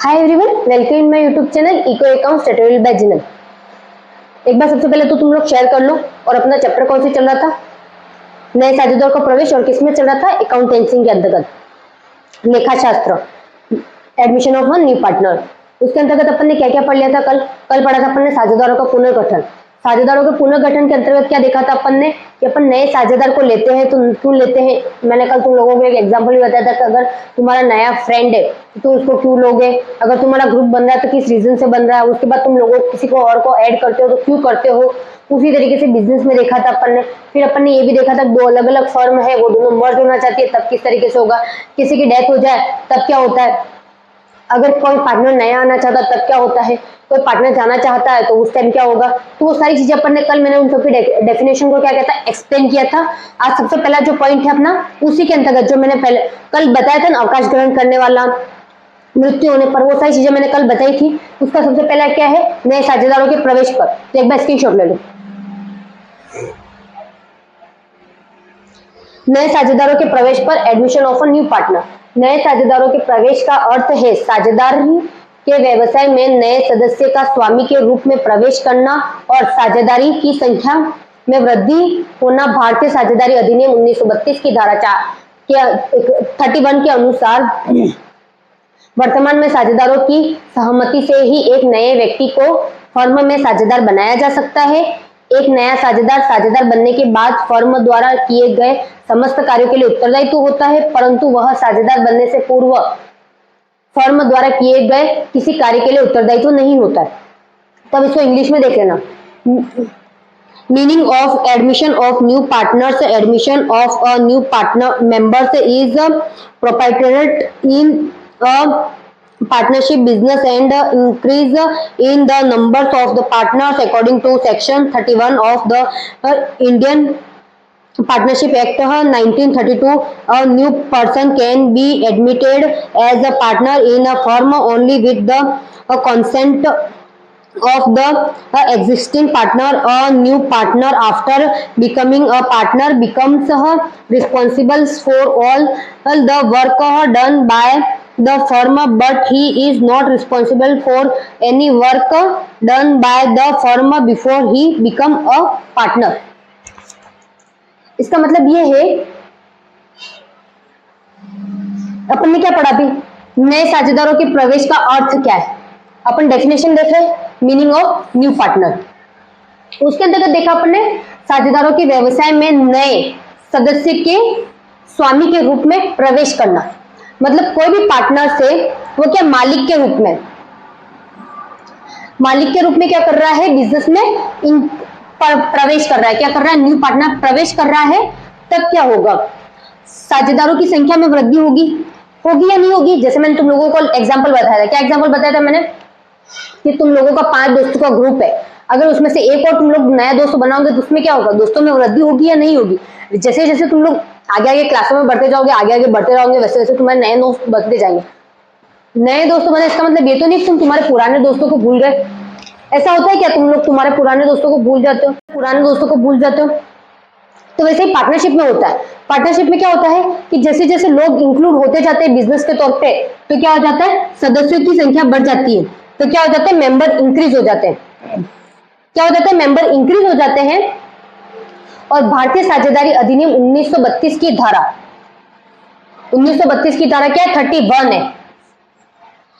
Hi everyone, welcome in my YouTube channel eco accounts tutorial by Jinal. एक बार सबसे पहले तो तुम लोग शेयर कर लो और अपना चैप्टर कौन से चल रहा था, नए साझेदार का प्रवेश, और किसमें चल रहा था, अकाउंटेंसी के अंतर्गत लेखा शास्त्र, admission of one new partner. उसके अंतर्गत अपन ने क्या क्या पढ़ लिया था, कल पढ़ा था अपन ने साझेदारों का पुनर्गठन। साझेदारों के पुनर्गठन के अंतर्गत क्या देखा था अपन ने कि अपन नए साझेदार को लेते हैं तो क्यों लेते हैं। मैंने कल तुम लोगों को एक एग्जांपल भी बताया था कि अगर तुम्हारा नया फ्रेंड है तो उसको क्यों लोगे, अगर तुम्हारा ग्रुप बन रहा है तो किस रीजन से बन रहा है, उसके बाद तुम लोगों किसी को और को ऐड करते हो तो क्यों करते हो। उसी तरीके से बिजनेस में देखा था अपन ने। फिर अपन ने ये भी देखा था दो अलग अलग फर्म है, वो दोनों मर्ज होना चाहती है तब किस तरीके से होगा, किसी की डेथ हो जाए तब क्या होता है, अगर कोई पार्टनर नया आना चाहता है तब क्या होता है, कोई पार्टनर जाना चाहता है तो उस टाइम क्या होगा। तो वो सारी चीजें अपन ने कल, मैंने उन सबकी डेफिनेशन को क्या कहता है एक्सप्लेन किया था। आज सबसे पहला जो पॉइंट है अपना, उसी के अंतर्गत जो मैंने पहले कल बताया था ना, अवकाश ग्रहण करने वाला, मृत्यु होने पर, वो सारी चीजें मैंने कल बताई थी। उसका सबसे पहला क्या है, नए साझेदारों के प्रवेश पर। तो एक बार स्क्रीनशॉट ले लो। नए साझेदारों के प्रवेश पर admission of a new partner. नए साझेदारों के प्रवेश का अर्थ है साझेदार के व्यवसाय में नए सदस्य का स्वामी के रूप में प्रवेश करना और साझेदारी की संख्या में वृद्धि होना। भारतीय साझेदारी अधिनियम 1932 की धारा 31 के अनुसार वर्तमान में साझेदारों की सहमति से ही एक नए व्यक्ति को फर्म में साझेदार बनाया जा सकता है। एक नया साझेदार बनने के बाद फर्म द्वारा किए गए समस्त कार्यों के लिए उत्तरदायित्व होता है, परंतु वह साझेदार बनने से पूर्व फर्म द्वारा किए गए किसी कार्य के लिए उत्तरदायित्व नहीं होता है। तब इसको इंग्लिश में देख लेना। Meaning of admission of new partners, admission of a new partner members is proprietorate in a partnership business and increase in the numbers of the partners according to section 31 of the Indian Partnership Act 1932. A new person can be admitted as a partner in a firm only with the consent of the existing partner. A new partner after becoming a partner becomes responsible for all the work done by the firm, but he is not responsible for any work done by the firm before he become a partner. इसका मतलब ये है, अपन ने क्या पढ़ा भी, नए साझेदारों के प्रवेश का अर्थ क्या है। अपन डेफिनेशन देख रहे, मीनिंग ऑफ न्यू पार्टनर। उसके अंतर्गत देखा अपन ने साझेदारों के व्यवसाय में नए सदस्य के स्वामी के रूप में प्रवेश करना। मतलब कोई भी पार्टनर से वो क्या मालिक के रूप में क्या कर रहा है, बिजनेस में प्रवेश कर रहा है। क्या कर रहा है, न्यू पार्टनर प्रवेश कर रहा है। तब क्या होगा, साझेदारों की संख्या में वृद्धि होगी या नहीं होगी। जैसे मैंने तुम लोगों को एग्जांपल बताया था, क्या एग्जांपल बताया था मैंने कि तुम लोगों का 5 दोस्तों का ग्रुप है, अगर उसमें से एक और तुम लोग नया दोस्त बनाओगे तो उसमें क्या होगा, दोस्तों में वृद्धि होगी या नहीं होगी। जैसे जैसे तुम लोग आगे आगे क्लासों में बढ़ते जाओगे, आगे आगे बढ़ते रहोगे, वैसे वैसे तुम्हारे नए दोस्त बनते जाएंगे। नए दोस्त बने इसका मतलब ये तो नहीं तुम तुम्हारे पुराने दोस्तों को भूल गए। ऐसा होता है क्या, तुम लोग तुम्हारे पुराने दोस्तों को भूल जाते हो। तो वैसे ही पार्टनरशिप में होता है। पार्टनरशिप में क्या होता है कि जैसे जैसे लोग इंक्लूड होते जाते हैं बिजनेस के तौर पे, तो क्या हो जाता है, सदस्यों की संख्या बढ़ जाती है। तो क्या हो जाता है, मेंबर इंक्रीज हो जाते हैं। और भारतीय साझेदारी अधिनियम 1932 की धारा क्या है, 31 है।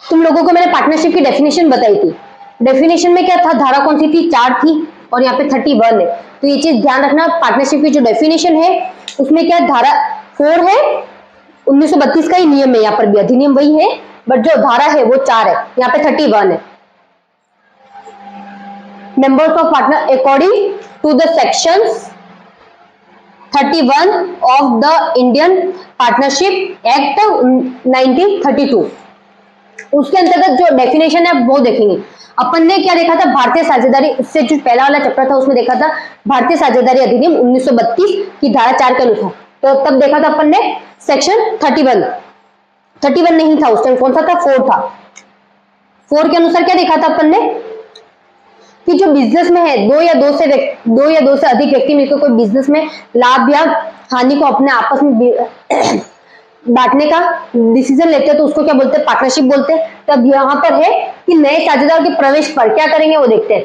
तुम लोगों को मैंने पार्टनरशिप की डेफिनेशन बताई थी। डेफिनेशन में क्या था, धारा कौन सी थी, 4 थी, और यहाँ पे 31 है। तो ये चीज ध्यान रखना, पार्टनरशिप की जो डेफिनेशन है उसमें क्या धारा 4 है, 1932 का ही नियम है, यहाँ पर भी अधिनियम वही है, बट जो धारा है वो 4 है, यहाँ पे 31 है। Members of partner according to the sections 31 of the Indian partnership act 1932। उसके अंतर्गत जो डेफिनेशन है वो देखेंगे। अपन ने क्या देखा था, भारतीय साझेदारी, उससे जो पहला वाला चैप्टर था उसमें देखा था भारतीय साझेदारी अधिनियम 1932 की धारा 4 के अनुसार। तो तब देखा था अपन ने सेक्शन 31 नहीं था उस टाइम, कौन सा था, 4 था। 4 के अनुसार क्या देखा था अपन ने कि जो बिजनेस में है, दो या दो से अधिक व्यक्ति मिलकर कोई बिजनेस में लाभ या हानि को अपने आपस में बांटने का डिसीजन लेते हैं तो उसको क्या बोलते हैं, पार्टनरशिप बोलते हैं। तब यहाँ पर है कि नए साझेदार के प्रवेश पर क्या करेंगे वो देखते हैं।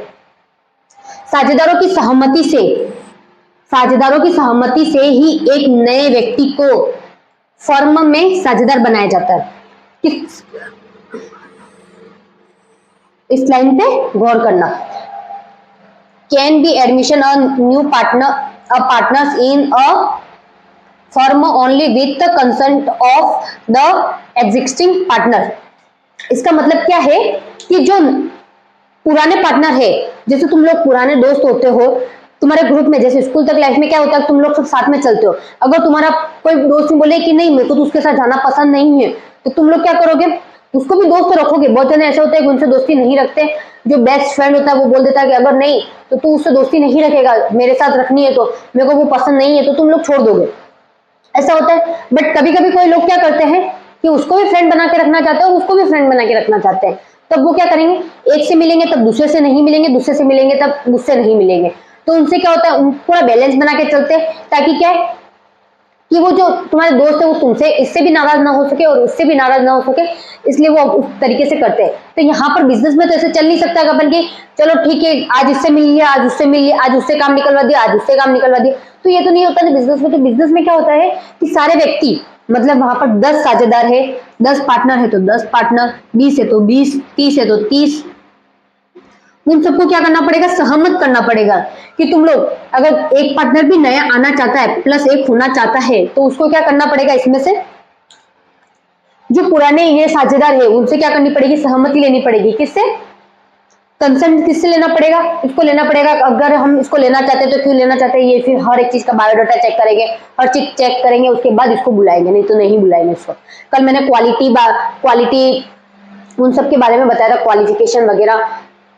साझेदारों की सहमति से, साझेदारों की सहमति से ही एक नए व्यक्ति को फर्म में साझेदार बनाया जाता है। इस लाइन पे गौर करना। Can be admission a new partners in a firm only with the consent of the existing partner. इसका मतलब क्या है कि जो पुराने पार्टनर है, जैसे तुम लोग पुराने दोस्त होते हो तुम्हारे ग्रुप में, जैसे स्कूल तक लाइफ में क्या होता है तुम लोग सब साथ में चलते हो। अगर तुम्हारा कोई दोस्त बोले कि नहीं मेरे को तो उसके साथ जाना पसंद नहीं है, तो तुम लोग क्या करोगे, उसको भी दोस्त रखोगे। बहुत जने ऐसे होते हैं कि उनसे दोस्ती नहीं रखते। जो बेस्ट फ्रेंड होता है वो बोल देता है कि अगर नहीं तो तू उससे दोस्ती नहीं रखेगा, मेरे साथ रखनी है तो, मेरे को वो पसंद नहीं है तो तुम लोग छोड़ दोगे, ऐसा होता है। बट कभी कभी कोई लोग क्या करते हैं कि उसको भी फ्रेंड बना के रखना चाहते हैं और उसको भी फ्रेंड बना के रखना चाहते हैं। तब वो क्या करेंगे, एक से मिलेंगे तब दूसरे से नहीं मिलेंगे, दूसरे से मिलेंगे तब उससे नहीं मिलेंगे। तो उनसे क्या होता है, पूरा बैलेंस बना के चलते हैं, ताकि क्या है कि वो जो तुम्हारे दोस्त है वो तुमसे इससे भी नाराज ना हो सके और उससे भी नाराज ना हो सके, इसलिए वो उस तरीके से करते हैं। तो यहाँ पर बिजनेस में तो ऐसे चल नहीं सकता अपन की चलो ठीक है आज इससे मिल लिया, आज उससे मिल लिया, आज उससे काम निकलवा दिया, आज उससे काम निकलवा दिया, तो ये तो नहीं होता ना बिजनेस में। तो बिजनेस में क्या होता है कि सारे व्यक्ति, मतलब वहां पर 10 साझेदार है, 10 पार्टनर है तो 10 पार्टनर, 20 है तो 20, 30 है तो 30, उन सबको क्या करना पड़ेगा, सहमत करना पड़ेगा कि तुम लोग अगर एक पार्टनर भी नया आना चाहता है प्लस एक होना चाहता है तो उसको क्या करना पड़ेगा, इसमें से जो पुराने ये साझेदार है उनसे क्या करनी पड़ेगी, सहमति लेनी पड़ेगी। किससे, कंसेंट किससे लेना पड़ेगा, इसको लेना पड़ेगा। अगर हम इसको लेना चाहते हैं तो क्यों लेना चाहते हैं, ये फिर हर एक चीज का बायोडाटा चेक करेंगे, हर चीज चेक करेंगे, उसके बाद इसको बुलाएंगे, नहीं तो नहीं बुलाएंगे इसको। कल मैंने क्वालिटी उन सब के बारे में बताया था, क्वालिफिकेशन वगैरह,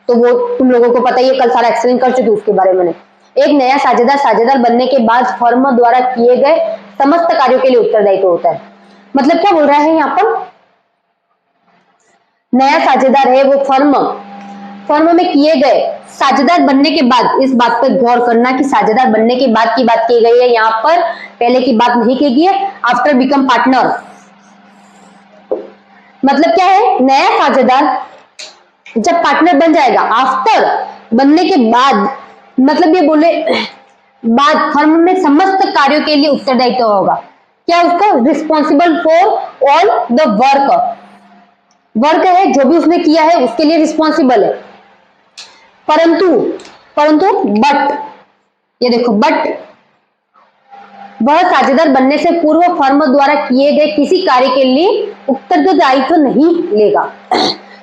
तो वो तुम लोगों को पता ही है, कल सारा एक्सप्लेन कर चुकी उसके बारे में। एक नया साझेदार बनने के बाद फर्म द्वारा किए गए समस्त कार्यों के लिए उत्तरदायित्व होता है। मतलब क्या बोल रहा है यहाँ पर, नया साझेदार है वो फर्म में किए गए साझेदार बनने के बाद, इस बात पर गौर करना कि साझेदार बनने के बाद की बात की गई है, यहाँ पर पहले की बात नहीं की गई है। आफ्टर बिकम पार्टनर मतलब क्या है, नया साझेदार जब पार्टनर बन जाएगा, आफ्टर बनने के बाद, मतलब ये बोले बाद फर्म में समस्त कार्यों के लिए उत्तरदायित्व होगा। क्या उसका, responsible for all the work है, जो भी उसने किया है उसके लिए रिस्पॉन्सिबल है। परंतु बट ये देखो, बट वह साझेदार बनने से पूर्व फर्म द्वारा किए गए किसी कार्य के लिए उत्तरदायित्व नहीं लेगा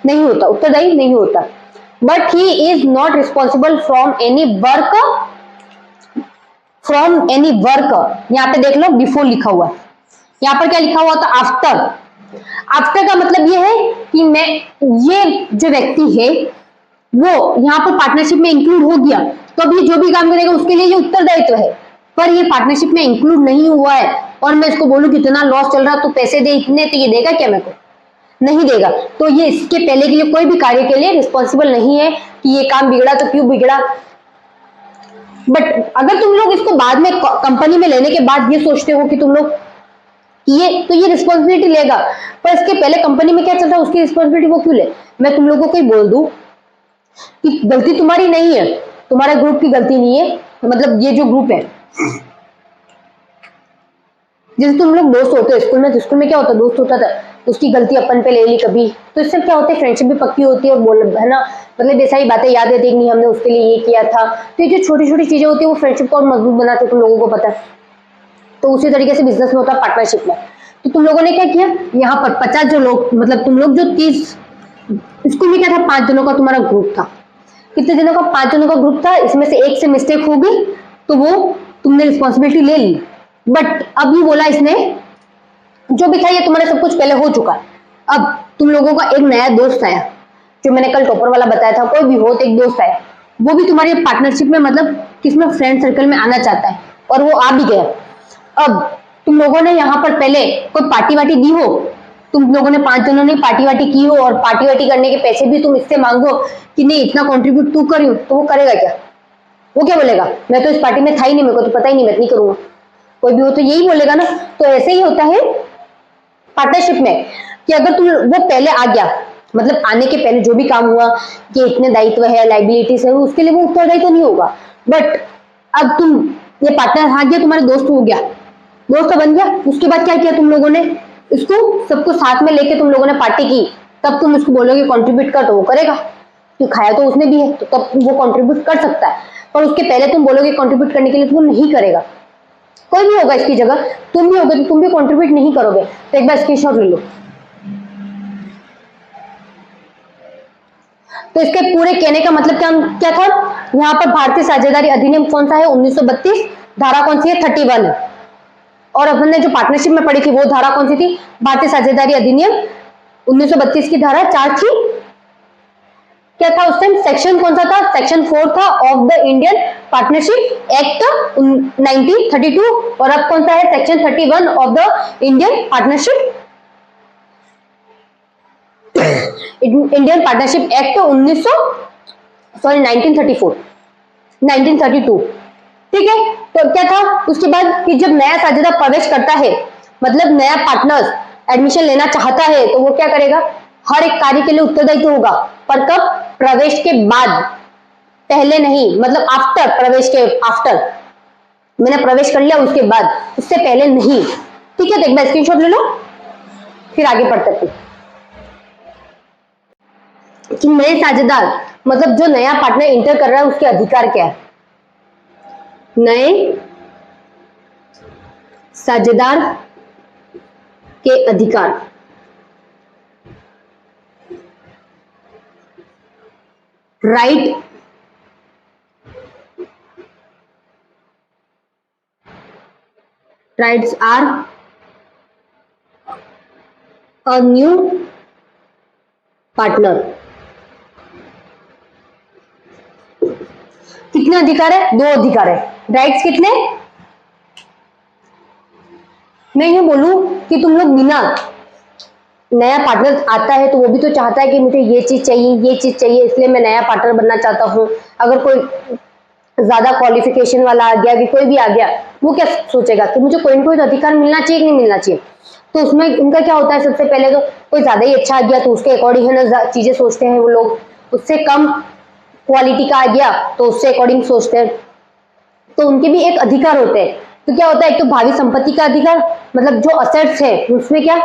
नहीं होता, उत्तरदायी नहीं होता। But he is not responsible from any work. यहाँ पे देख लो बिफोर लिखा हुआ है, यहाँ पर क्या लिखा हुआ था, आफ्टर का मतलब ये है कि मैं, ये जो व्यक्ति है वो यहाँ पर पार्टनरशिप में इंक्लूड हो गया, तो अब ये जो भी काम करेगा उसके लिए ये उत्तरदायित्व है। पर ये पार्टनरशिप में इंक्लूड नहीं हुआ है और मैं इसको बोलूं कितना लॉस चल रहा तो पैसे दे इतने, तो ये देगा क्या, मेरे को नहीं देगा। तो ये इसके पहले के लिए कोई भी कार्य के लिए रिस्पॉन्सिबल नहीं है कि ये काम बिगड़ा तो क्यों बिगड़ा। बट अगर तुम लोग इसको बाद में कंपनी में लेने के बाद ये सोचते हो कि तुम लोग ये रिस्पॉन्सिबिलिटी लेगा, पर इसके पहले कंपनी में क्या चल रहा है उसकी रिस्पॉन्सिबिलिटी वो क्यों ले। मैं तुम लोगों को ही बोल दूं कि गलती तुम्हारी नहीं है, तुम्हारा ग्रुप की गलती नहीं है, मतलब ये जो ग्रुप है, जैसे तुम लोग दोस्त होते हो स्कूल में क्या होता है, दोस्त होता था उसकी गलती अपन पे ले ली कभी, तो इससे क्या होता है, फ्रेंडशिप भी पक्की होती है और बोल है ना, मतलब ये सारी बातें याद रहती है कि नहीं हमने उसके लिए ये किया था। तो ये जो छोटी छोटी चीजें होती है वो फ्रेंडशिप को और मजबूत बनाते हैं, तुम लोगों को पता है। तो उसी तरीके से बिजनेस में होता है, पार्टनरशिप में। तो तुम लोगों ने क्या किया, यहाँ पर 50 जो लोग, मतलब तुम लोग जो 30, स्कूल में क्या था 5 जनों का तुम्हारा ग्रुप था, कितने जनों का, 5 जनों का ग्रुप था, इसमें से एक से मिस्टेक हो गई तो वो तुमने रिस्पॉन्सिबिलिटी ले ली। बट अब ये बोला इसने, जो भी था ये तुम्हारे सब कुछ पहले हो चुका है। अब तुम लोगों का एक नया दोस्त आया, जो मैंने कल टॉपर वाला बताया था, कोई भी हो तो एक दोस्त आया, वो भी तुम्हारी पार्टनरशिप में, मतलब किसमें, फ्रेंड सर्कल में आना चाहता है और वो आ भी गया। अब तुम लोगों ने यहाँ पर पहले कोई पार्टी वार्टी दी हो, तुम लोगों ने 5 जनों ने पार्टी वार्टी की हो और पार्टी वार्टी करने के पैसे भी तुम इससे मांगो कि नहीं इतना कॉन्ट्रीब्यूट तू करी, तो वो करेगा क्या, वो क्या बोलेगा, मैं तो इस पार्टी में था ही नहीं, मेरे को तो पता ही नहीं, मैं नहीं करूंगा। कोई भी हो तो यही बोलेगा ना। तो ऐसे ही होता है पार्टनरशिप में कि अगर तुम वो पहले आ गया, मतलब आने के पहले जो भी काम हुआ कि इतने दायित्व है, लाइबिलिटीज है, उसके लिए वो उत्तरदायी तो नहीं होगा। बट अब तुम ये पार्टनर आ गया, तुम्हारे दोस्त हो गया, दोस्त तो बन गया, उसके बाद क्या किया तुम लोगों ने, इसको सबको साथ में लेके तुम लोगों ने पार्टी की, तब तुम उसको बोलोगे कंट्रीब्यूट कर, तो वो करेगा, तो खाया तो उसने भी है, तो तब वो कंट्रीब्यूट कर सकता है। पर उसके पहले तुम बोलोगे कंट्रीब्यूट करने के लिए, तो वो नहीं करेगा। कोई भी होगा इसकी जगह, तुम भी होगे तो तुम भी कंट्रीब्यूट नहीं करोगे। तो एक बार स्क्रीनशॉट ले लो। तो इसके पूरे कहने का मतलब क्या था, यहाँ पर भारतीय साझेदारी अधिनियम कौन सा है, 1932, धारा कौन सी है, 31। और अपन ने जो पार्टनरशिप में पढ़ी थी वो धारा कौन सी थी, भारतीय साझेदारी अधिनियम 1932 की धारा 4 थी। क्या था उस टाइम, सेक्शन कौन सा था, सेक्शन 4 था of the Indian partnership act 1932। और अब कौन सा है, section 31 of the Indian partnership act 1932। ठीक है। तो क्या था उसके बाद कि जब नया साझेदार प्रवेश करता है, मतलब नया पार्टनर एडमिशन लेना चाहता है, तो वो क्या करेगा, हर एक कार्य के लिए उत्तरदायी तो होगा, पर कब, प्रवेश के बाद, पहले नहीं, मतलब आफ्टर प्रवेश के, आफ्टर मैंने प्रवेश कर लिया उसके बाद, उससे पहले नहीं। ठीक है। तो एक बार स्क्रीनशॉट ले लो, फिर आगे पढ़ते हैं कि नए साझेदार मतलब जो नया पार्टनर इंटर कर रहा है उसके अधिकार क्या है। नए साझेदार के अधिकार, right rights are a new partner. कितने अधिकार है, 2 अधिकार है। राइट्स कितने, मैं ये बोलूं कि तुम लोग बिना, नया पार्टनर आता है तो वो भी तो चाहता है कि मुझे ये चीज चाहिए, ये चीज चाहिए, इसलिए मैं नया पार्टनर बनना चाहता हूं। अगर कोई ज्यादा क्वालिफिकेशन वाला आ गया, कि कोई भी आ गया, वो क्या सोचेगा कि मुझे कोई ना कोई अधिकार मिलना चाहिए कि नहीं मिलना चाहिए। तो उसमें इनका क्या होता है, सबसे पहले तो कोई ज्यादा ही अच्छा आ गया तो उसके अकॉर्डिंग है ना चीजें सोचते हैं वो लोग, उससे कम क्वालिटी का आ गया तो उससे अकॉर्डिंग सोचते हैं, तो उनके भी एक अधिकार होते हैं। तो क्या होता है, एक तो भावी संपत्ति का अधिकार, मतलब जो असेट्स है उसमें क्या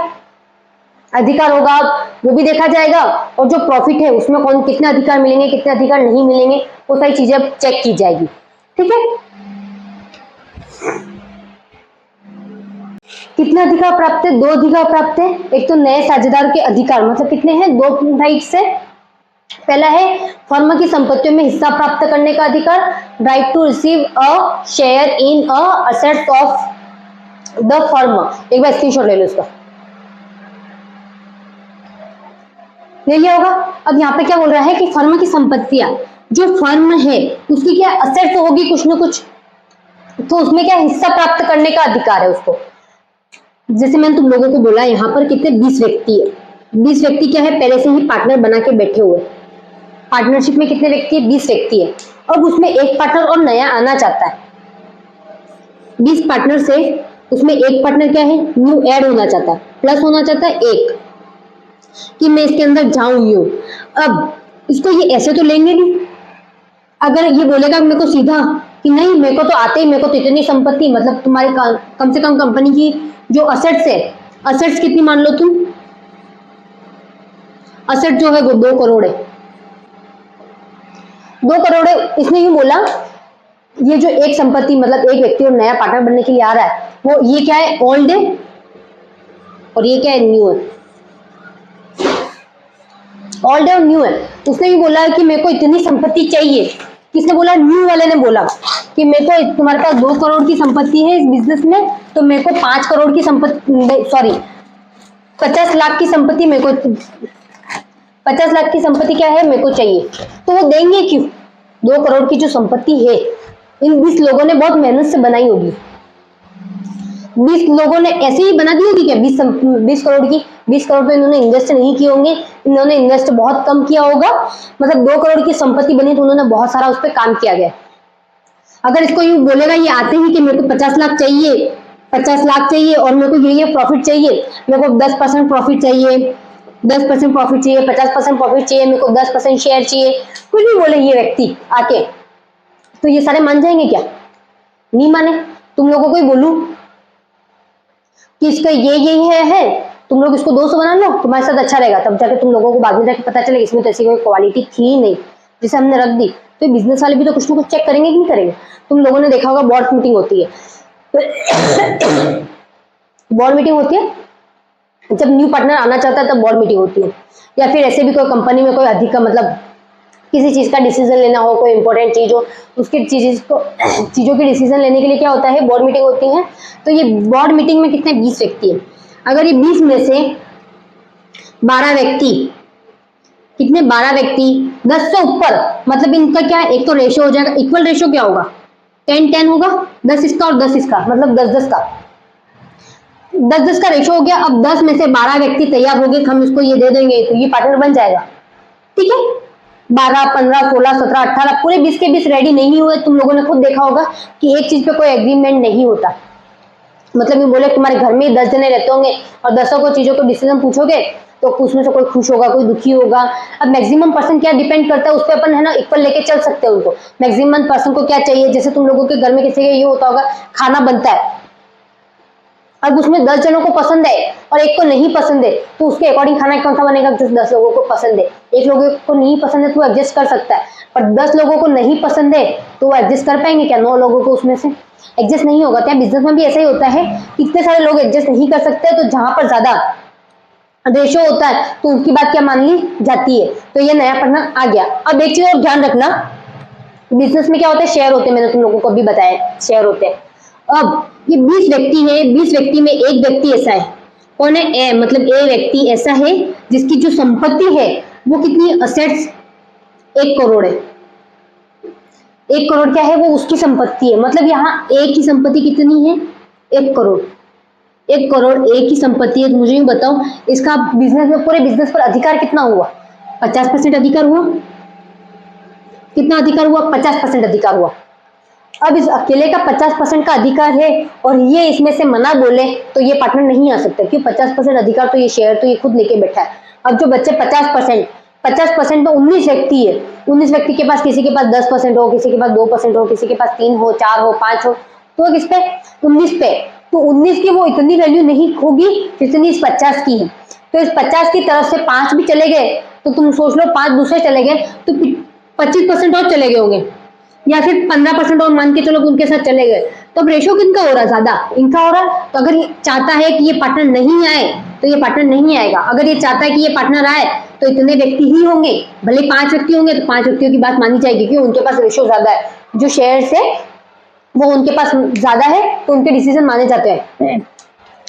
अधिकार होगा वो भी देखा जाएगा, और जो प्रॉफिट है उसमें कौन कितने अधिकार मिलेंगे, कितने अधिकार नहीं मिलेंगे, वो सारी चीजें चेक की जाएगी। ठीक है। कितने अधिकार प्राप्त है, 2 अधिकार प्राप्त है। एक तो नए साझेदार के अधिकार, मतलब कितने हैं, 2 राइट्स है। पहला है फर्म की संपत्तियों में हिस्सा प्राप्त करने का अधिकार, right to receive a share in a assets of the firm. एक बार स्क्रीनशॉट ले लो इसका, ले लिया होगा। अब यहाँ पे क्या बोल रहा है कि फर्म की संपत्तियां, जो फर्म है उसकी क्या असेट्स होगी कुछ ना कुछ, तो उसमें क्या हिस्सा प्राप्त करने का अधिकार है उसको। जैसे मैंने तुम लोगों को बोला यहाँ पर कितने 20 व्यक्ति है, 20 व्यक्ति क्या है, पहले से ही पार्टनर बना के बैठे हुए। पार्टनरशिप में कितने व्यक्ति है, 20 व्यक्ति है। अब उसमें एक पार्टनर और नया आना चाहता है, 20 पार्टनर से उसमें एक पार्टनर क्या है, न्यू ऐड होना चाहता है, प्लस होना चाहता है एक, कि मैं इसके अंदर जाऊं यूं। अब इसको ये ऐसे तो लेंगे नहीं, अगर ये बोलेगा मेरे को सीधा कि नहीं मेरे को तो आते ही, मेरे को तो इतनी संपत्ति, मतलब तुम्हारे कम से कम कंपनी की जो असेट्स है, असेट्स कितनी मान लो तुम, असेट जो है वो 2 करोड़ है, 2 करोड़ है। इसने यूं बोला, ये जो एक संपत्ति मतलब एक व्यक्ति और नया पार्टनर बनने के लिए आ रहा है, वो ये क्या है, ओल्ड है, और ये क्या है, न्यू है, ओल्ड है और न्यू है। उसने भी बोला है कि मेरे को इतनी संपत्ति चाहिए। किसने बोला, न्यू वाले ने बोला कि मेरे को, तुम्हारे पास 2 करोड़ की संपत्ति है इस बिजनेस में, तो मेरे को 5 करोड़ की संपत्ति, सॉरी 50 लाख की संपत्ति मेरे को, 50 लाख की संपत्ति क्या है मेरे को चाहिए। तो वो देंगे क्यों, 2 करोड़ की जो संपत्ति है इन 20 लोगों ने बहुत मेहनत से बनाई होगी, 20 लोगों ने ऐसे ही बना दी होगी क्या 20 करोड़ की, 20 करोड़ पे इन्होंने इन्वेस्ट नहीं किए होंगे, इन्होंने इन्वेस्ट बहुत कम किया होगा, मतलब 2 करोड़ की संपत्ति बनी तो उन्होंने बहुत सारा उस पर काम किया गया। अगर इसको यूं बोलेगा ये आते ही कि मेरे को 50 लाख चाहिए, 50 लाख चाहिए और मेरे को ये प्रॉफिट चाहिए, मेरे को 10% प्रॉफिट चाहिए, 10% प्रॉफिट चाहिए, 50% प्रॉफिट चाहिए, मेरे को 10% शेयर चाहिए, कुछ भी बोले ये व्यक्ति आके, तो ये सारे मान जाएंगे क्या? नहीं माने। तुम लोगों को ही बोलूं कि इसका ये है, तुम लोग इसको 200 बना लो, तुम्हारे साथ अच्छा रहेगा, तब जाके तुम लोगों को बाद में जाके पता चलेगा इसमें तो ऐसी कोई क्वालिटी थी ही नहीं जिसे हमने रख दी। तो बिजनेस वाले भी तो कुछ ना कुछ चेक करेंगे कि नहीं करेंगे। तुम लोगों ने देखा होगा बोर्ड मीटिंग होती है, बोर्ड मीटिंग होती है जब न्यू पार्टनर आना चाहता है तब बोर्ड मीटिंग होती है, या फिर ऐसे भी कोई कंपनी में कोई अधिक मतलब किसी चीज का डिसीजन लेना हो, कोई इंपॉर्टेंट चीज हो, उसकी चीजों की डिसीजन लेने के लिए क्या होता है, बोर्ड मीटिंग होती है। तो ये बोर्ड मीटिंग में कितने 20 व्यक्ति है, अगर ये 20 में से 12 व्यक्ति, कितने 12 व्यक्ति 10 से ऊपर, मतलब इनका क्या एक तो रेशियो हो जाएगा, इक्वल रेशियो क्या होगा 10-10 होगा, 10 इसका और 10 इसका, मतलब 10-10 का, 10-10 का रेशियो हो गया। अब 10 में से 12 व्यक्ति तैयार हो गए, हम इसको ये दे देंगे तो ये पार्टनर बन जाएगा, ठीक है। 12, 15, 16, 17, 18 पूरे 20 के 20 रेडी नहीं हुए। तुम लोगों ने खुद देखा होगा कि एक चीज पे कोई एग्रीमेंट नहीं होता, मतलब ये बोले तुम्हारे घर में 10 जने रहते होंगे और 10 को चीजों को डिसीजन पूछोगे तो उसमें से कोई खुश होगा, कोई दुखी होगा। अब मैक्सिमम पर्सन क्या डिपेंड करता है उस पर, अपन है ना इक्वल लेके चल सकते हैं उनको। मैक्सिमम पर्सन को क्या चाहिए, जैसे तुम लोगों के घर में किसी का ये होता होगा खाना बनता है, अब उसमें 10 जनों को पसंद है और एक को नहीं पसंद है, तो उसके अकॉर्डिंग खाना कौन सा बनेगा जो 10 लोगों को पसंद है। एक लोगों को नहीं पसंद है तो एडजस्ट कर सकता है, पर 10 लोगों को नहीं पसंद है तो वो एडजस्ट कर पाएंगे क्या? 9 लोगों को उसमें से एडजस्ट नहीं होगा क्या? बिजनेस में भी ऐसा ही होता है, कितने सारे लोग एडजस्ट नहीं कर सकते, तो जहां पर ज्यादा रेशो होता है तो उनकी बात क्या मान ली जाती है। तो ये नया पार्टनर आ गया। अब एक चीज और ध्यान रखना, बिजनेस में क्या होता है, शेयर होते हैं, मैंने तुम लोगों को भी बताया शेयर होते हैं। अब ये 20 व्यक्ति है, 20 व्यक्ति में एक व्यक्ति ऐसा है, कौन है? ए, मतलब ए व्यक्ति ऐसा है जिसकी जो संपत्ति है वो कितनी, असेट्स 1 करोड़ है। 1 करोड़ क्या है, वो उसकी संपत्ति है, मतलब यहाँ ए की संपत्ति कितनी है, 1 करोड़। 1 करोड़ ए की संपत्ति है। तो मुझे बताओ इसका बिजनेस में, पूरे बिजनेस पर अधिकार कितना हुआ? 50% अधिकार हुआ। कितना अधिकार हुआ? 50% अधिकार हुआ। अब इस अकेले का 50% का अधिकार है और ये इसमें से मना बोले तो ये पार्टनर नहीं आ सकता, क्योंकि 50% अधिकार तो ये शेयर तो ये खुद लेके बैठा है। अब जो बच्चे 50% में 19 व्यक्ति है, 19 व्यक्ति के पास, किसी के पास 10% हो, किसी के पास 2% हो, किसी के पास 3 हो, 4 हो, 5 हो, तो किस पे? 19 पे। तो 19 की वो इतनी वैल्यू नहीं होगी जितनी इस 50 की है। तो इस 50 की तरफ से 5 भी चले गए तो तुम सोच लो 5 दूसरे चले गए तो 25% और चले गए होंगे, या फिर 15% और मान के चलो उनके साथ चले गए। तो अब रेशो किनका हो रहा है? ज्यादा इनका हो रहा है। तो अगर ये चाहता है कि ये पार्टनर नहीं आए तो ये पार्टनर नहीं आएगा, अगर ये चाहता है कि ये पार्टनर आए तो इतने व्यक्ति ही होंगे, भले 5 व्यक्ति होंगे तो 5 व्यक्तियों की बात मानी जाएगी, क्योंकि उनके पास रेशो ज्यादा है, जो शेयर से वो उनके पास ज्यादा है तो उनके डिसीजन माने जाते हैं।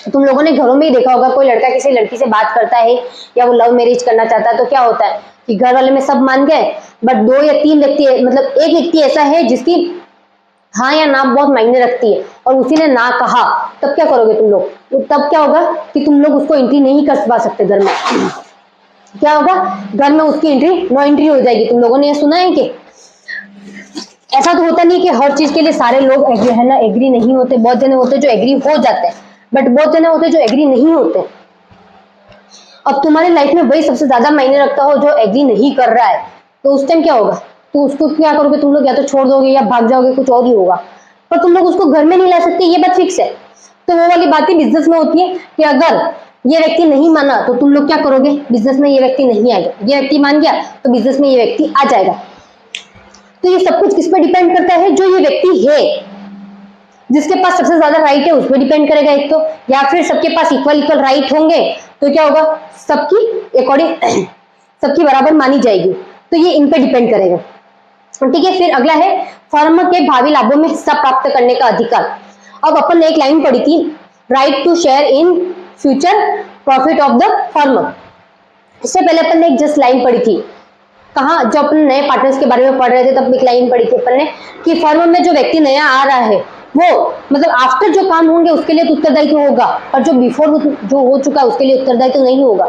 तुम लोगों ने घरों में ही देखा होगा, कोई लड़का किसी लड़की से बात करता है या वो लव मैरिज करना चाहता है तो क्या होता है कि घर वाले में सब मान गए, बट 2 या 3 व्यक्ति, मतलब एक व्यक्ति ऐसा है जिसकी हाँ या ना बहुत मायने रखती है और उसी ने ना कहा, तब क्या करोगे तुम लोग? तो तब क्या होगा कि तुम लोग उसको एंट्री नहीं कर पा सकते घर में। क्या होगा? घर में उसकी एंट्री नो एंट्री हो जाएगी। तुम लोगों ने ये सुना है कि ऐसा तो होता नहीं कि हर चीज के लिए सारे लोग है ना एग्री नहीं होते, बहुत जने होते जो एग्री हो जाते हैं, बट बहुत जने होते जो एग्री नहीं होते। अब तुम्हारी लाइफ में वही सबसे ज्यादा मायने रखता हो जो एग्री नहीं कर रहा है, तो उस टाइम क्या होगा? तो उसको क्या करोगे तुम लोग? या तो छोड़ दोगे या भाग जाओगे, कुछ और ही होगा, पर तुम लोग उसको घर में नहीं ला सकते, ये बात फिक्स है। तो वो वाली बातें बिजनेस में होती है कि अगर ये व्यक्ति नहीं माना तो तुम लोग क्या करोगे? बिजनेस में ये व्यक्ति नहीं आएगा, ये व्यक्ति मान गया तो बिजनेस में ये व्यक्ति आ जाएगा। तो ये सब कुछ किस पे डिपेंड करता है? जो ये व्यक्ति है जिसके पास सबसे ज्यादा राइट है उस पर डिपेंड करेगा एक तो, या फिर सबके पास इक्वल राइट होंगे तो क्या होगा? सबकी अकॉर्डिंग सबकी बराबर मानी जाएगी। तो ये इन पे डिपेंड करेगा, ठीक है। फिर अगला है फर्म के भावी लाभों में हिस्सा प्राप्त करने का अधिकार। अब अपन ने एक लाइन पढ़ी थी, right to share in future profit of the firm. इससे पहले अपन ने एक जस्ट लाइन पढ़ी थी, कहा जब अपन नए पार्टनर्स के बारे में पढ़ रहे थे तब एक लाइन पढ़ी थी अपन ने कि फर्म में जो व्यक्ति नया आ रहा है वो मतलब आफ्टर जो काम होंगे उसके लिए तो उत्तरदायित्व होगा, और जो बिफोर जो हो चुका है उसके लिए उत्तरदायित्व नहीं होगा।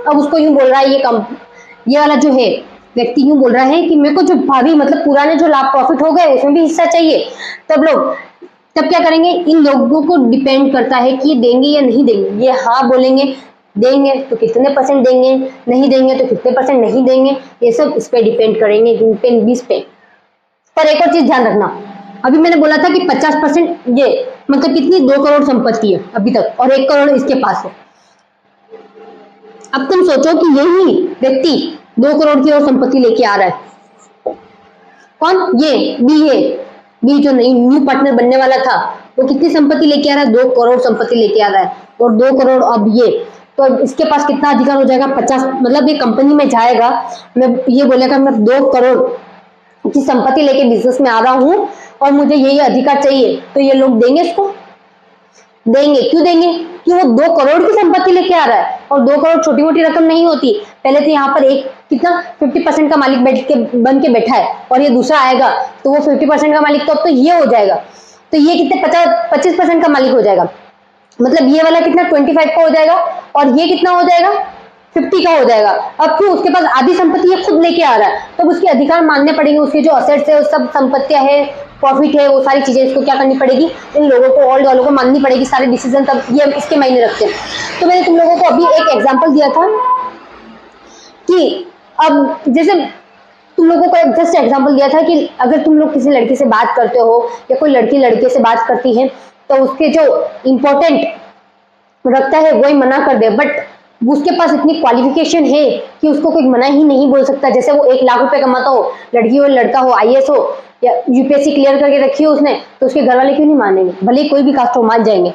अब उसको यूं बोल रहा है ये वाला जो है व्यक्ति यूं बोल रहा है कि मेरे को जो भावी मतलब पुराने जो लाभ प्रॉफिट हो गए उसमें भी हिस्सा चाहिए। तब लोग तब क्या करेंगे, इन लोगों को डिपेंड करता है कि ये देंगे या नहीं देंगे। ये हाँ बोलेंगे, देंगे तो कितने परसेंट देंगे, नहीं देंगे तो कितने परसेंट नहीं देंगे, ये सब इस पे डिपेंड करेंगे, इन पे, बीस पे। पर एक और चीज ध्यान रखना, अभी मैंने बोला था कि 50% ये मतलब कितनी 2 करोड़ संपत्ति है अभी तक और 1 करोड़ इसके पास है। अब तुम सोचो कि यही व्यक्ति 2 करोड़ की और संपत्ति लेके आ रहा है। कौन? ये बी जो नई न्यू पार्टनर बनने वाला था, वो कितनी संपत्ति लेके आ रहा है? 2 करोड़ संपत्ति लेके आ रहा है। और 2 करोड़ अब ये, तो इसके पास कितना अधिकार हो जाएगा? 50। मतलब ये कंपनी में जाएगा, मैं ये बोलेगा मैं 2 करोड़ की संपत्ति लेके बिजनेस में आ रहा हूँ और मुझे यही अधिकार चाहिए, तो ये लोग देंगे इसको? देंगे। क्यों देंगे? कि वो 2 करोड़ की संपत्ति लेके आ रहा है और 2 करोड़ छोटी मोटी रकम नहीं होती। पहले तो यहाँ पर एक कितना 50% का मालिक बैठ के बन के बैठा है और ये दूसरा आएगा तो वो 50% का मालिक, तो अब तो ये हो जाएगा, तो ये कितने 25% का मालिक हो जाएगा। मतलब ये वाला कितना 25 का हो जाएगा और ये कितना हो जाएगा 50 का हो जाएगा। अब क्यों? उसके पास आधी संपत्ति ये खुद लेके आ रहा है, तब उसके अधिकार मानने पड़ेंगे, उसके जो असेट्स है, सब संपत्तियां है, प्रॉफिट है, वो सारी चीजें इसको क्या करनी पड़ेगी, इन लोगों को, ओल्ड वालों को माननी पड़ेगी सारे डिसीजन, तब ये इसके मायने रखते हैं। तो मैंने तुम लोगों को अभी एक एग्जाम्पल दिया था कि अब जैसे तुम लोगों को एक जस्ट एग्जाम्पल दिया था कि अगर तुम लोग किसी लड़की से बात करते हो या कोई लड़की लड़के से बात करती है तो उसके जो इम्पोर्टेंट रखता है वही मना कर दे, बट उसके पास इतनी क्वालिफिकेशन है कि उसको कोई मना ही नहीं बोल सकता। जैसे वो 1 लाख रुपए कमाता हो, लड़की हो लड़का हो, आईएएस हो या यूपीएससी क्लियर करके रखी हो उसने, तो उसके घर वाले क्यों नहीं मानेंगे? भले कोई भी कास्ट हो, मान जाएंगे।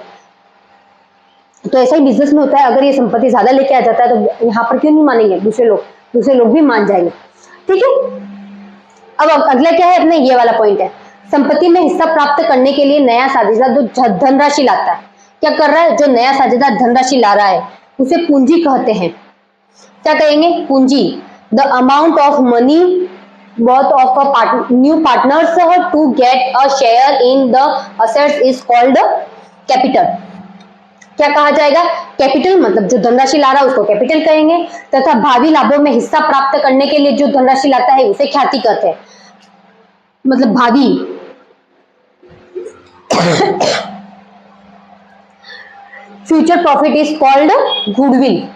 तो ऐसा ही बिजनेस में होता है, अगर ये संपत्ति ज्यादा लेके आ जाता है तो यहाँ पर क्यों नहीं मानेंगे? दूसरे लोग भी मान जाएंगे। ठीक है, अब अगला क्या है अपने, ये वाला पॉइंट है, संपत्ति में हिस्सा प्राप्त करने के लिए नया साझेदार जो धनराशि लाता है, क्या कर रहा है? जो नया साझेदार धनराशि ला रहा है उसे पूंजी कहते हैं। क्या कहेंगे? पूंजी। The amount of money worth of a new partners to get a share in the assets is called capital। क्या कहा जाएगा? कैपिटल। मतलब जो धनराशि ला रहा है उसको कैपिटल कहेंगे, तथा भावी लाभों में हिस्सा प्राप्त करने के लिए जो धनराशि लाता है उसे ख्याति कहते हैं। मतलब भावी future profit is called goodwill.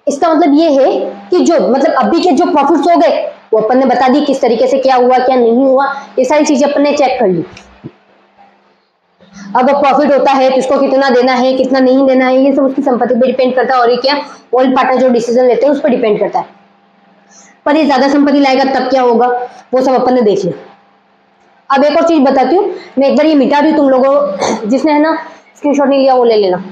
इसका मतलब ये है कि जो मतलब अभी के जो प्रॉफिट्स हो गए वो अपन ने बता दी, किस तरीके से क्या हुआ क्या नहीं हुआ, ये सारी चीजें अपन ने चेक कर ली। अब प्रॉफिट होता है तो इसको कितना देना है कितना नहीं देना है, ये सब उसकी संपत्ति पे डिपेंड करता है, और ये क्या ओल्ड पार्टनर जो डिसीजन लेते हैं उस पर डिपेंड करता है। पर ये ज्यादा संपत्ति लाएगा तब क्या होगा, वो सब अपन ने देख लिया। अब एक और चीज बताती हूँ, मैं एक बार ये मिटा दी तुम लोगों, जिसने है ना स्क्रीनशॉट नहीं लिया वो ले लेना।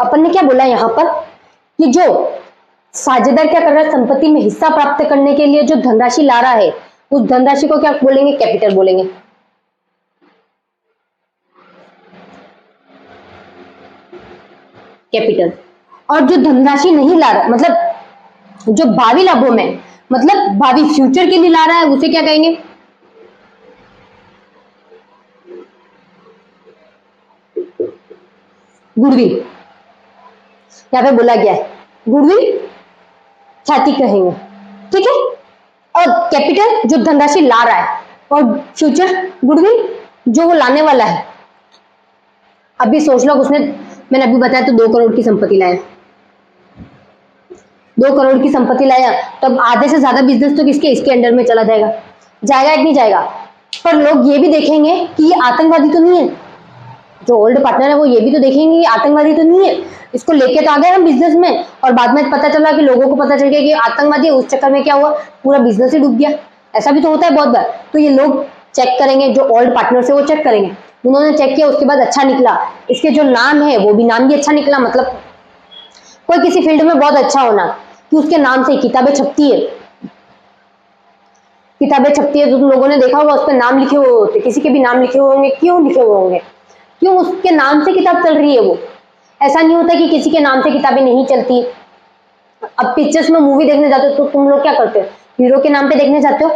अपन ने क्या बोला यहाँ पर कि जो साझेदार क्या कर रहा है, संपत्ति में हिस्सा प्राप्त करने के लिए जो धनराशि ला रहा है उस धनराशि को क्या बोलेंगे? कैपिटल बोलेंगे। कैपिटल। और जो धनराशि नहीं ला रहा, मतलब जो भावी लाभों में, मतलब भावी फ्यूचर के लिए ला रहा है, उसे क्या कहेंगे? गुडविल। यहाँ पे बोला गया है गुडविल ख्याति कहेंगे। ठीक है, और कैपिटल जो धनराशि ला रहा है, और फ्यूचर गुडविल जो वो लाने वाला है। अभी सोच लो, उसने मैंने अभी बताया तो 2 करोड़ की संपत्ति लाया, 2 करोड़ की संपत्ति लाया, तो अब आधे से ज्यादा बिजनेस तो किसके, इसके अंडर में चला जाएगा। जाएगा या नहीं जाएगा? पर लोग ये भी देखेंगे कि ये आतंकवादी तो नहीं है, जो ओल्ड पार्टनर है वो ये भी तो देखेंगे कि आतंकवादी तो नहीं है, इसको लेके तो आ गए हम बिजनेस में, और बाद में पता चला कि लोगों को पता चल गया कि आतंकवादी है, उस चक्कर में क्या हुआ, पूरा बिजनेस ही डूब गया। ऐसा भी तो होता है बहुत बार। तो ये लोग चेक करेंगे, जो ओल्ड पार्टनर से वो चेक करेंगे, उन्होंने चेक किया उसके बाद अच्छा निकला, इसके जो नाम है वो भी नाम भी अच्छा निकला, मतलब कोई किसी फील्ड में बहुत अच्छा होना कि उसके नाम से किताबें छपती है, तो तुम लोगों ने देखा होगा उस पर नाम लिखे हुए होते, किसी के भी नाम लिखे हुए होंगे। क्यों लिखे हुए होंगे? क्यों? उसके नाम से किताब चल रही है वो। ऐसा नहीं होता कि किसी के नाम से किताबें नहीं चलती। अब पिक्चर्स में मूवी देखने जाते हो तो तुम लोग क्या करते हो? हीरो के नाम पे देखने जाते हो।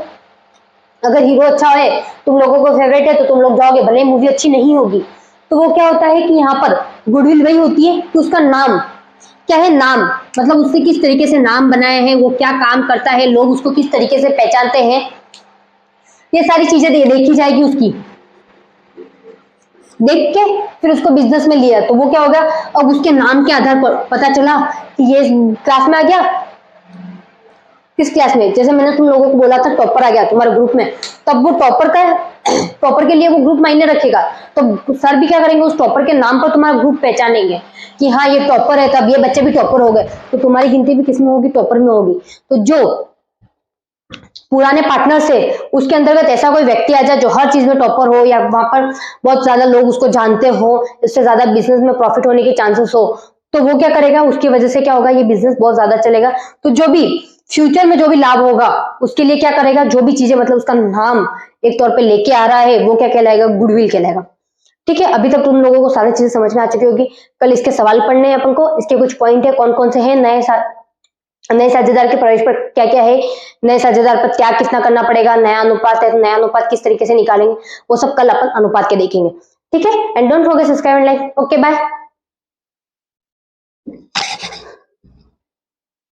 अगर हीरो अच्छा है, तुम लोगों को फेवरेट है, तो तुम लोग जाओगे, भले मूवी अच्छी नहीं होगी, तो वो क्या होता है कि यहाँ पर गुडविल वही होती है कि उसका नाम क्या है, नाम मतलब उससे किस तरीके से नाम बनाए हैं, वो क्या काम करता है, लोग उसको किस तरीके से पहचानते हैं, ये सारी चीजें देखी जाएगी उसकी। देख के फिर उसको बिजनेस में लिया तो वो क्या होगा, अब उसके नाम के आधार पर पता चला कि ये क्लास में आ गया, किस क्लास में, जैसे मैंने तुम लोगों को बोला था टॉपर आ गया तुम्हारे ग्रुप में, तब वो टॉपर का टॉपर के लिए वो ग्रुप मायने रखेगा, तो सर भी क्या करेंगे, उस टॉपर के नाम पर तुम्हारा ग्रुप पहचानेंगे कि हाँ ये टॉपर है, तब ये बच्चे भी टॉपर हो गए, तो तुम्हारी गिनती भी किसमें होगी, टॉपर में होगी। तो जो पुराने पार्टनर से उसके अंतर्गत ऐसा कोई व्यक्ति आ जाए जो हर चीज में टॉपर हो, या वहां पर बहुत ज्यादा लोग उसको जानते हो, इससे ज्यादा बिजनेस में प्रॉफिट होने के चांसेस हो, तो वो क्या करेगा, उसकी वजह से क्या होगा, ये बिजनेस बहुत ज्यादा चलेगा। तो जो भी फ्यूचर में जो भी लाभ होगा उसके लिए क्या करेगा, जो भी चीजें मतलब उसका नाम एक तौर पे लेके आ रहा है वो क्या कहलाएगा, गुडविल कहलाएगा। ठीक है, अभी तक तुम लोगों को सारी चीजें समझ में आ चुकी होगी। कल इसके सवाल पढ़ने हैं अपन को, इसके कुछ पॉइंट है कौन कौन से हैं, नए साझेदार के प्रवेश पर क्या क्या है, नए साझेदार पर क्या कितना करना पड़ेगा, नया अनुपात है तो नया अनुपात किस तरीके से निकालेंगे, वो सब कल अपन अनुपात के देखेंगे। ठीक है, and don't forget subscribe and like. Okay bye.